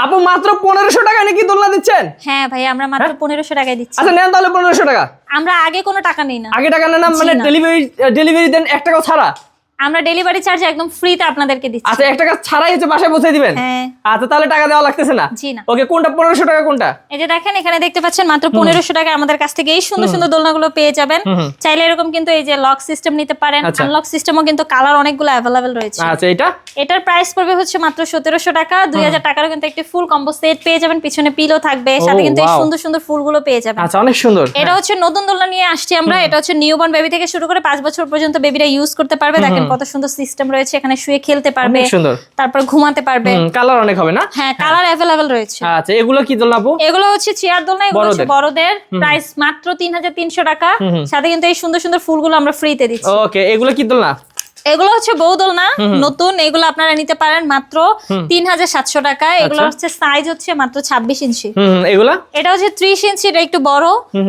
আপু মাত্র 1500 টাকা নাকি দোলনা দিচ্ছেন? হ্যাঁ ভাই, আমরা মাত্র 1500 টাকায় দিচ্ছি। আচ্ছা নেন তাহলে 1500 টাকা। আমরা আগে কোনো টাকা নেই না। আগে টাকা নেন না, মানে ডেলিভারি দেন 1 টাকাও ছাড়া? আমরা ডেলিভারি চার্জ একদম ফ্রিতে আপনাদেরকে দিচ্ছি। আচ্ছা 1 টাকা ছাড়াই হচ্ছে বাসায় পৌঁছে দিবেন? হ্যাঁ। আচ্ছা তাহলে টাকা দেওয়া লাগতেছে না? জি না। ওকে, কোনটা 1500 টাকা কোনটা? এই যে দেখেন এখানে দেখতে পাচ্ছেন মাত্র 1500 টাকায় আমাদের কাছ থেকে এই সুন্দর সুন্দর দোলনাগুলো পেয়ে যাবেন। চাইলে এরকম কিন্তু এই যে লক সিস্টেম নিতে পারেন, আনলক সিস্টেমও কিন্তু কালার অনেকগুলো अवेलेबल রয়েছে। আচ্ছা এটার প্রাইস পড়বে হচ্ছে মাত্র 1700 টাকা। 2000 টাকারও কিন্তু একটা ফুল কম্বো সেট পেয়ে যাবেন, পিছনে পিলো থাকবে, সাথে কিন্তু এই সুন্দর সুন্দর ফুলগুলো পেয়ে যাবেন। আচ্ছা অনেক সুন্দর। এটা হচ্ছে নতুন দোলনা নিয়ে আসছি আমরা। এটা হচ্ছে নিউবর্ন বেবি থেকে শুরু করে 5 বছর পর্যন্ত বেবিরা ইউজ করতে পারবে। দেখেন কত সুন্দর সিস্টেম রয়েছে, এখানে শুয়ে খেলতে পারবে, তারপর ঘুমাতে পারবে। কালার অনেক হবে না? হ্যাঁ, কালার अवेलेबल রয়েছে। আচ্ছা এগুলো কি দোলনা আপু? এগুলো হচ্ছে চেয়ার দোলনা, এগুলো হচ্ছে বড়দের। প্রাইস মাত্র 3300 টাকা। সাথে কিন্তু এই সুন্দর সুন্দর ফুলগুলো আমরা ফ্রিতে দিচ্ছি। ওকে, এগুলো কি দোলনা? এগুলো হচ্ছে বউ দোলনা নতুন, এগুলো আপনারা নিতে পারেন মাত্র 3700 টাকায়। এগুলো হচ্ছে সাইজ হচ্ছে মাত্র 26 ইঞ্চি। এগুলা এটা হচ্ছে 30 ইঞ্চি, এটা একটু বড়,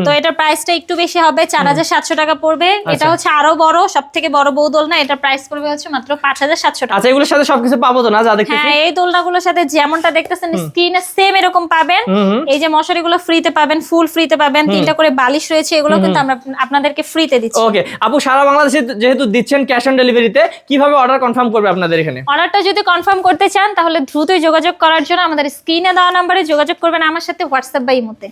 তো এটার প্রাইসটা একটু বেশি হবে, 4700 টাকা পড়বে। এটা হচ্ছে আরো বড়, সবথেকে বড় বউ দোলনা, এটা প্রাইস পড়বে হচ্ছে মাত্র 5700 টাকা। আচ্ছা এগুলোর সাথে সবকিছু পাবো তো না যা দেখতেছি? হ্যাঁ, এই দোলনাগুলোর সাথে যেমনটা দেখতেছেন স্ক্রিনে সেম এরকম পাবেন। এই যে মশারিগুলো ফ্রিতে পাবেন, ফুল ফ্রিতে পাবেন, 3টা করে বালিশ রয়েছে, এগুলো কিন্তু আমরা আপনাদেরকে ফ্রিতে দিচ্ছি। ওকে আপু, সারা বাংলাদেশে যেহেতু দিচ্ছেন ক্যাশ অন ডেলিভারিতে, কিভাবে অর্ডার কনফার্ম করবে আপনাদের এখানে? অর্ডারটা যদি কনফার্ম করতে চান তাহলে দ্রুতই যোগাযোগ করার জন্য আমাদের স্ক্রিনে দেওয়া নম্বরে যোগাযোগ করবেন আমার সাথে, হোয়াটসঅ্যাপ বা ইমোতে।